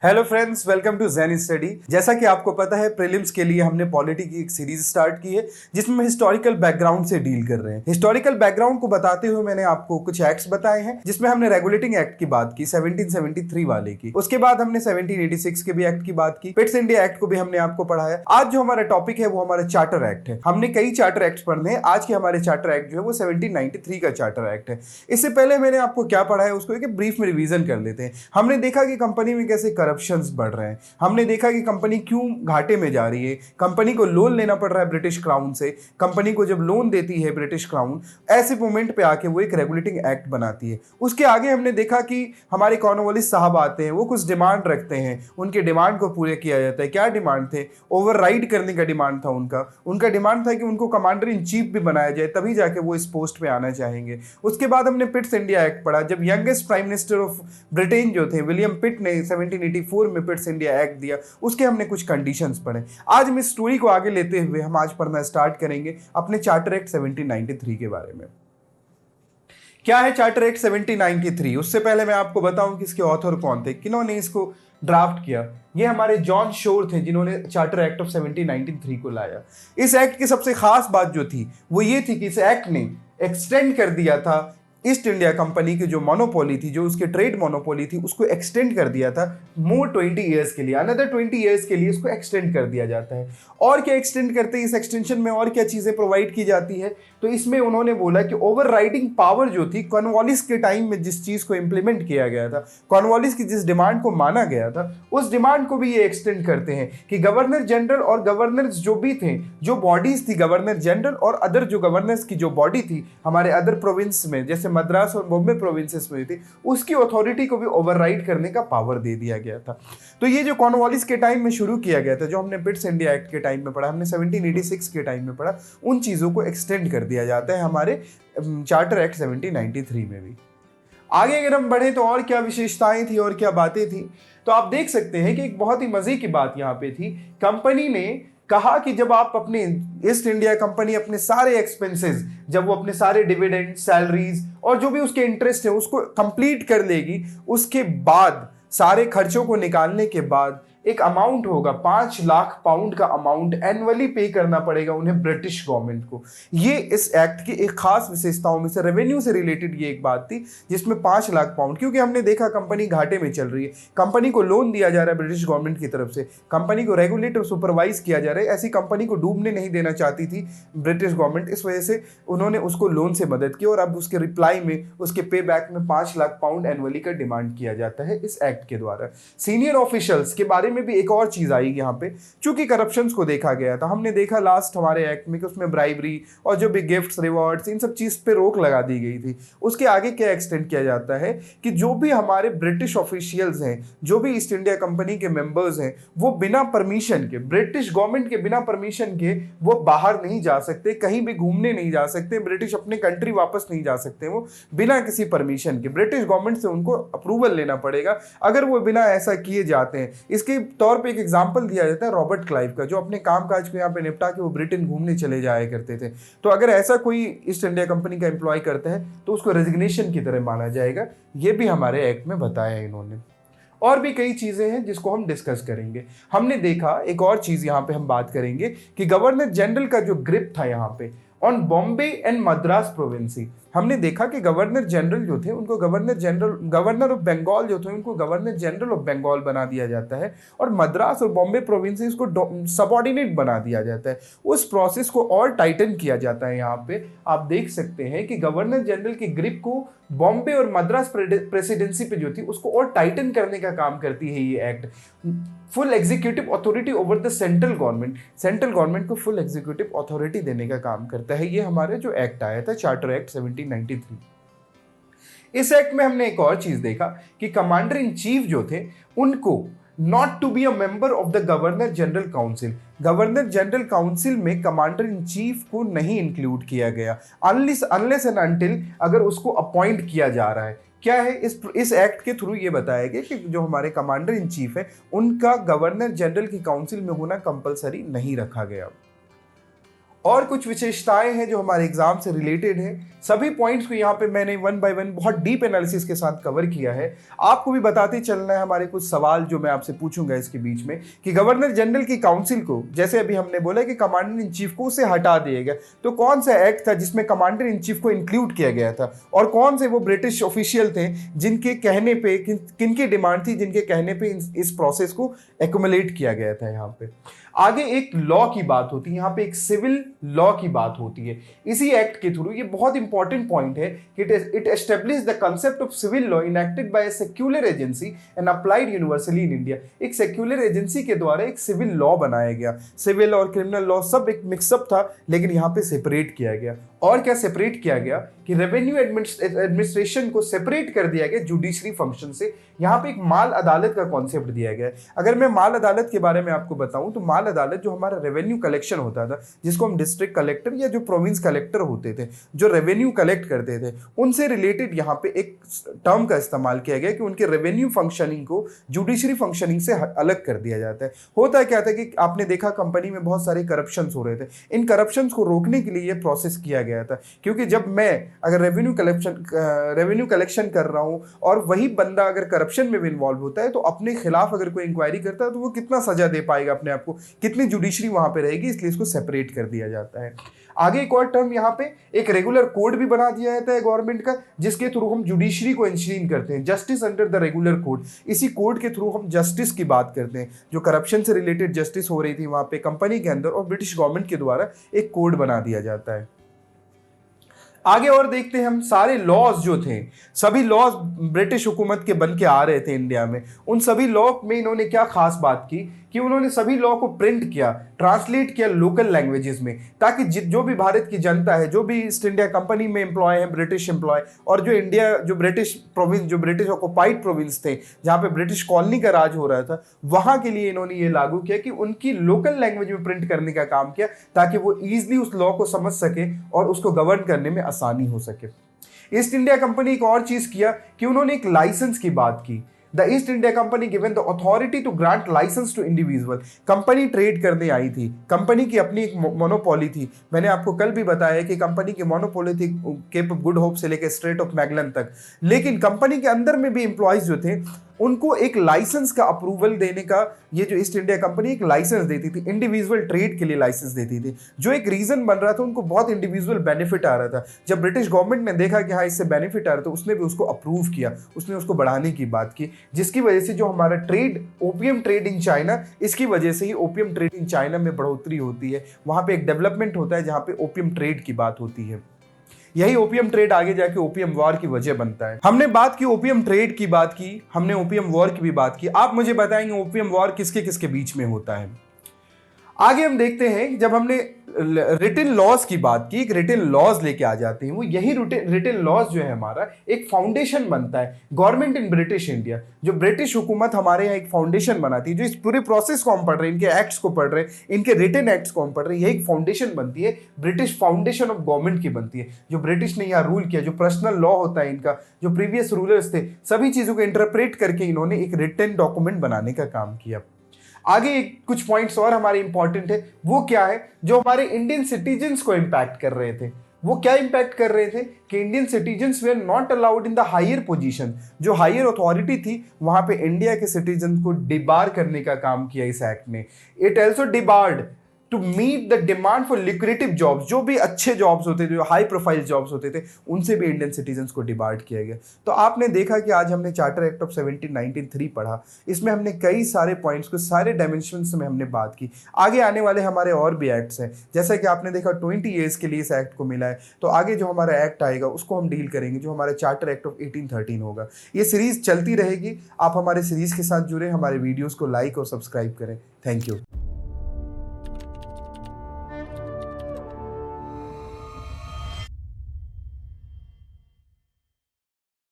Hello friends, welcome to Zen study. जैसा कि आपको पता है, प्रीलिम्स के लिए हमने पॉलिटी की एक सीरीज स्टार्ट की है जिसमें हम हिस्टोरिकल बैकग्राउंड से डील कर रहे हैं। हिस्टोरिकल बैकग्राउंड को बताते हुए मैंने आपको कुछ एक्ट्स बताए हैं, जिसमें हमने रेगुलेटिंग एक्ट की बात की 1773 वाले की। उसके बाद हमने 1786 के भी एक्ट की बात की। पिट्स इंडिया एक्ट को भी हमने आपको पढ़ाया। आज जो हमारा टॉपिक है वो हमारा चार्टर एक्ट है। हमने कई चार्टर एक्ट पढ़ने हैं। आज के हमारे चार्टर एक्ट जो है वो 1793 का चार्टर एक्ट है। इससे पहले मैंने आपको क्या पढ़ा है उसको एक ब्रीफ में रिवीजन कर लेते हैं। हमने देखा कि कंपनी में कैसे करप्शंस बढ़ रहे हैं। हमने देखा कि कंपनी क्यों घाटे में जा रही है। कंपनी को लोन लेना पड़ रहा है ब्रिटिश क्राउन से। कंपनी को जब लोन देती है ब्रिटिश क्राउन, ऐसे मोमेंट पे आके वो एक रेगुलेटिंग एक्ट बनाती है। उसके आगे हमने देखा कि हमारे कॉर्नवालिस साहब आते हैं, वो कुछ डिमांड रखते हैं, उनके डिमांड को पूरे किया जाता है। क्या डिमांड थे? ओवरराइड करने का डिमांड था उनका डिमांड था कि उनको कमांडर इन चीफ भी बनाया जाए, तभी जाके वो इस पोस्ट पे आना चाहेंगे। उसके बाद हमने पिट्स इंडिया एक्ट पढ़ा, जब youngest prime minister of Britain जो थे विलियम पिट ने 1784 में पिट्स इंडिया एक्ट दिया। उसके हमने कुछ कंडीशंस पढ़े। आज हम इस स्टोरी को आगे लेते हुए हम आज पढ़ना स्टार्ट करेंगे अपने चार्टर एक्ट 1793 के बारे में। क्या है चार्टर एक्ट 1793? उससे पहले मैं आपको बताऊं कि इसके ऑथर कौन थे, किन्होंने इसको ड्राफ्ट किया। ये हमारे जॉन शोर थे जिन्होंने चार्टर एक्ट ऑफ 1793 को लाया। इस एक्ट की सबसे खास बात जो थी वो ये थी कि इस एक्ट ने एक्सटेंड कर दिया था ईस्ट इंडिया कंपनी की जो मोनोपोली थी, जो उसके ट्रेड मोनोपोली थी, उसको एक्सटेंड कर दिया था मोर 20 ईयर्स के लिए। अनदर 20 ईयर्स के लिए इसको एक्सटेंड कर दिया जाता है। और क्या एक्सटेंड करते हैं? इस एक्सटेंशन में और क्या चीज़ें प्रोवाइड की जाती है? तो इसमें उन्होंने बोला कि ओवर राइडिंग पावर जो थी कॉर्नवालिस के टाइम में जिस चीज़ को इंप्लीमेंट किया गया था, कॉर्नवालिस की जिस डिमांड को माना गया था, उस डिमांड को भी ये एक्सटेंड करते हैं कि गवर्नर जनरल और गवर्नर्स जो भी थे, जो बॉडीज थी, गवर्नर जनरल और अदर जो गवर्नर्स की जो बॉडी थी हमारे अदर प्रोविंस में, जैसे मद्रास और बॉम्बे प्रोविंसेस में थी, उसकी अथॉरिटी को भी ओवरराइड करने का पावर दे दिया गया था। तो ये जो कॉर्नवालिस के टाइम में शुरू किया गया था, जो हमने पिट्स इंडिया एक्ट के टाइम में पढ़ा, हमने 1786 के टाइम में पढ़ा, उन चीज़ों को एक्सटेंड कर दिया जाता है हमारे चार्टर एक्ट 1793 में भी। आगे अगर हम बढ़े तो और क्या विशेषताएं थी और क्या बातें थी, तो आप देख सकते हैं कि एक बहुत ही मजे की बात यहाँ पे थी। कंपनी ने कहा कि जब आप अपने ईस्ट इंडिया कंपनी अपने सारे एक्सपेंसेस, जब वो अपने सारे डिविडेंड, सैलरीज और जो भी उसके इंटरेस्ट है उसको कंप्लीट कर लेगी, उसके बाद सारे खर्चों को निकालने के बाद एक अमाउंट होगा, 5 लाख पाउंड का अमाउंट एनुअली पे करना पड़ेगा उन्हें ब्रिटिश गवर्नमेंट को। ये इस एक्ट की एक खास विशेषताओं में से, रेवेन्यू से रिलेटेड ये एक बात थी जिसमें 5 लाख पाउंड, क्योंकि हमने देखा कंपनी घाटे में चल रही है, कंपनी को लोन दिया जा रहा है ब्रिटिश गवर्नमेंट की तरफ से, कंपनी को रेगुलेट और सुपरवाइज किया जा रहा है। ऐसी कंपनी को डूबने नहीं देना चाहती थी ब्रिटिश गवर्नमेंट, इस वजह से उन्होंने उसको लोन से मदद की और अब उसके रिप्लाई में, उसके पे बैक में 5 लाख पाउंड एनुअली का डिमांड किया जाता है इस एक्ट के द्वारा। सीनियर ऑफिशियल्स के बारे में भी एक और चीज आई यहाँ पे, चूंकि करप्शंस को देखा गया था। हमने देखा लास्ट हमारे एक्ट में कि उसमें ब्राइबरी और जो भी गिफ्ट्स, रिवॉर्ड्स, इन सब चीज पे रोक लगा दी गई थी। उसके आगे क्या एक्सटेंड किया जाता है कि जो भी हमारे ब्रिटिश ऑफिशियल्स हैं, जो भी ईस्ट इंडिया कंपनी के मेंबर्स हैं, वो बिना परमिशन के, ब्रिटिश गवर्नमेंट के बिना परमिशन के वो बाहर नहीं जा सकते, कहीं भी घूमने नहीं जा सकते, ब्रिटिश अपने कंट्री वापस नहीं जा सकते, वो बिना किसी परमिशन के। ब्रिटिश गवर्नमेंट से उनको अप्रूवल लेना पड़ेगा अगर वो बिना ऐसा किए जाते हैं। इसके तौर पे एक एग्जांपल दिया जाता है रॉबर्ट क्लाइव का, जो अपने कामकाज को यहाँ पे निपटा के वो ब्रिटेन घूमने चले जाया करते थे। तो अगर ऐसा कोई ईस्ट इंडिया कंपनी का एम्प्लॉय करता है तो उसको रेजिग्नेशन की तरह माना जाएगा। ये भी हमारे एक्ट में बताया है इन्होंने। और भी कई चीजें हैं जिसको हम डिस्कस करेंगे। हमने देखा एक और चीज यहाँ पे हम बात करेंगे कि गवर्नर जनरल का जो ग्रिप था यहाँ पे ऑन बॉम्बे एंड मद्रास प्रोविंसी, हमने देखा कि गवर्नर जनरल जो थे उनको गवर्नर ऑफ बंगाल जो थे उनको गवर्नर जनरल ऑफ बंगाल बना दिया जाता है और मद्रास और बॉम्बे प्रोविंसेस को सबऑर्डिनेट बना दिया जाता है। उस प्रोसेस को और टाइटन किया जाता है। यहाँ पे आप देख सकते हैं कि गवर्नर जनरल की ग्रिप को बॉम्बे और मद्रास प्रेसिडेंसी पे जो थी उसको और टाइटन करने का काम करती है ये act. Full executive authority over the central government को फुल एग्जीक्यूटिव अथॉरिटी देने का काम करता है। ये हमारे जो एक्ट आया था चार्टर एक्ट 1793। इस एक्ट में हमने एक और चीज देखा कि कमांडर इन चीफ जो थे उनको not to be a member of the governor general council, governor general council में कमांडर इन चीफ को नहीं इंक्लूड किया गया अनलेस एंड अनटिल अगर उसको अपॉइंट किया जा रहा है। क्या है इस एक्ट के थ्रू ये बताया गया कि जो हमारे कमांडर इन चीफ है उनका गवर्नर जनरल की काउंसिल में होना कंपलसरी नहीं रखा गया। और कुछ विशेषताएं हैं जो हमारे एग्जाम से रिलेटेड है। सभी पॉइंट्स को यहाँ पे मैंने वन बाय वन बहुत डीप एनालिसिस के साथ कवर किया है। आपको भी बताते चलना है हमारे कुछ सवाल जो मैं आपसे पूछूंगा इसके बीच में, कि गवर्नर जनरल की काउंसिल को, जैसे अभी हमने बोला कि कमांडर इन चीफ को उसे हटा दिया गया, तो कौन सा एक्ट था जिसमें कमांडर इन चीफ को इंक्लूड किया गया था, और कौन से वो ब्रिटिश ऑफिशियल थे जिनके कहने पे, किनकी डिमांड थी जिनके कहने पे इस प्रोसेस को एक्युमुलेट किया गया था। यहाँ पे आगे एक लॉ की बात होती है, यहाँ पे एक सिविल लॉ की बात होती है इसी एक्ट के थ्रू। ये बहुत इंपॉर्टेंट पॉइंट है कि it establish the concept of civil law enacted by a secular agency and applied universally in India. एक सेक्युलर एजेंसी के द्वारा एक सिविल लॉ बनाया गया। सिविल और क्रिमिनल लॉ सब एक मिक्सअप था, लेकिन यहाँ पे सेपरेट किया गया। और क्या सेपरेट किया गया कि रेवेन्यू एडमिनिस्ट्रेशन को सेपरेट कर दिया गया जुडिशरी फंक्शन से। यहाँ पे एक माल अदालत का कॉन्सेप्ट दिया गया है। अगर मैं माल अदालत के बारे में आपको बताऊं तो माल अदालत जो हमारा रेवेन्यू कलेक्शन होता था, जिसको हम डिस्ट्रिक्ट कलेक्टर या जो प्रोविंस कलेक्टर होते थे जो रेवेन्यू कलेक्ट करते थे, उनसे रिलेटेड यहाँ पे एक टर्म का इस्तेमाल किया गया कि उनके रेवेन्यू फंक्शनिंग को जुडिशरी फंक्शनिंग से अलग कर दिया जाता है। होता क्या था कि आपने देखा कंपनी में बहुत सारे करप्शन हो रहे थे। इन करप्शन को रोकने के लिए यह प्रोसेस किया गया था, क्योंकि जब मैं अगर रेवेन्यू कलेक्शन कर रहा हूं और वही बंदा अगर करप्शन में भी इन्वॉल्व होता है, तो अपने खिलाफ अगर कोई इंक्वायरी करता है तो वो कितना सजा दे पाएगा अपने आप को, कितनी जुडिशरी वहां पे रहेगी, इसलिए इसको सेपरेट कर दिया जाता है। आगे एक और टर्म यहाँ पे एक रेगुलर कोड भी बना दिया जाता है गवर्नमेंट का, जिसके थ्रू हम जुडिशरी को इंश्रीन करते हैं, justice under the regular code. इसी कोड के थ्रू हम जस्टिस की बात करते हैं। जो करप्शन से रिलेटेड जस्टिस हो रही थी वहां पे कंपनी के अंदर, और ब्रिटिश गवर्नमेंट के द्वारा एक कोड बना दिया जाता है। आगे और देखते हैं हम सारे लॉज जो थे, सभी लॉज ब्रिटिश हुकूमत के बन के आ रहे थे इंडिया में। उन सभी लॉ में इन्होंने क्या खास बात की कि उन्होंने सभी लॉ को प्रिंट किया, ट्रांसलेट किया लोकल लैंग्वेजेस में, ताकि जो भी भारत की जनता है, जो भी ईस्ट इंडिया कंपनी में एम्प्लॉय है, ब्रिटिश एम्प्लॉय, और जो इंडिया, जो ब्रिटिश प्रोविंस, जो ब्रिटिश ऑक्युपाइड प्रोविंस थे जहाँ पे ब्रिटिश कॉलोनी का राज हो रहा था, वहां के लिए इन्होंने ये लागू किया कि उनकी लोकल लैंग्वेज में प्रिंट करने का काम किया, ताकि वो ईजिली उस लॉ को समझ सके और उसको गवर्न करने में आसानी हो सके। ईस्ट इंडिया कंपनी एक और चीज किया कि उन्होंने एक लाइसेंस की बात की। The East India Company given the authority to grant license to individual. Company trade करने आई थी, कंपनी की अपनी एक मोनोपोली थी। मैंने आपको कल भी बताया कि कंपनी की मोनोपोली थी केप ऑफ गुड होप से लेकर स्ट्रेट ऑफ मैगलन तक, लेकिन कंपनी के अंदर में भी एम्प्लॉयज जो थे उनको एक लाइसेंस का अप्रूवल देने का, ये जो ईस्ट इंडिया कंपनी एक लाइसेंस देती थी, इंडिविजुअल ट्रेड के लिए लाइसेंस देती थी, जो एक रीजन बन रहा था, उनको बहुत इंडिविजुअल बेनिफिट आ रहा था। जब ब्रिटिश गवर्नमेंट ने देखा कि हाँ इससे बेनिफिट आ रहा था, उसने भी उसको अप्रूव किया, उसने उसको बढ़ाने की बात की, जिसकी वजह से जो हमारा trade, opium trade in China, इसकी वजह से ही ओपियम ट्रेड इन चाइना में बढ़ोतरी होती है। वहां पे एक डेवलपमेंट होता है जहां पे ओपियम ट्रेड की बात होती है। यही ओपियम ट्रेड आगे जाके ओपियम वॉर की वजह बनता है। हमने बात की ओपियम ट्रेड की बात की, हमने ओपियम वॉर की भी बात की। आप मुझे बताएंगे ओपियम वॉर किसके किसके बीच में होता है। आगे हम देखते हैं, जब हमने रिटन लॉज की बात की, एक रिटन लॉज लेके आ जाते हैं। वो यही रिटन लॉज जो है हमारा एक फाउंडेशन बनता है। गवर्नमेंट इन ब्रिटिश इंडिया, जो ब्रिटिश हुकूमत हमारे यहाँ एक फाउंडेशन बनाती है, जो इस पूरे प्रोसेस को हम पढ़ रहे हैं, इनके एक्ट्स को पढ़ रहे हैं, इनके रिटन एक्ट्स को हम पढ़ रहे हैं, यही एक फाउंडेशन बनती है, ब्रिटिश फाउंडेशन ऑफ गवर्नमेंट की बनती है। जो ब्रिटिश ने यहाँ रूल किया, जो पर्सनल लॉ होता है इनका, जो प्रीवियस रूलर्स थे, सभी चीजों को इंटरप्रेट करके इन्होंने एक रिटन डॉक्यूमेंट बनाने का काम किया। आगे कुछ पॉइंट्स और हमारे इंपॉर्टेंट है, वो क्या है, जो हमारे इंडियन सिटीजन्स को इंपैक्ट कर रहे थे। वो क्या इंपैक्ट कर रहे थे कि Indian citizens were not allowed in the higher position. जो हायर अथॉरिटी थी वहां पे इंडिया के सिटीजन को डिबार करने का काम किया इस एक्ट ने। It also debarred to meet the demand for lucrative jobs. जो भी अच्छे जॉब्स होते थे, जो हाई प्रोफाइल जॉब्स होते थे, उनसे भी इंडियन सिटीजन्स को डिबार्ड किया गया। तो आपने देखा कि आज हमने चार्टर एक्ट ऑफ 1793 पढ़ा। इसमें हमने कई सारे पॉइंट्स को, सारे डायमेंशंस में हमने बात की। आगे आने वाले हमारे और भी एक्ट्स हैं, जैसा कि आपने देखा 20 ईयर्स के लिए इस एक्ट को मिला है। तो आगे जो हमारा एक्ट आएगा उसको हम डील करेंगे, जो हमारा चार्टर एक्ट ऑफ 1813 होगा। ये सीरीज चलती रहेगी। आप हमारे सीरीज के साथ जुड़े, हमारे वीडियोज़ को लाइक और सब्सक्राइब करें। Thank you.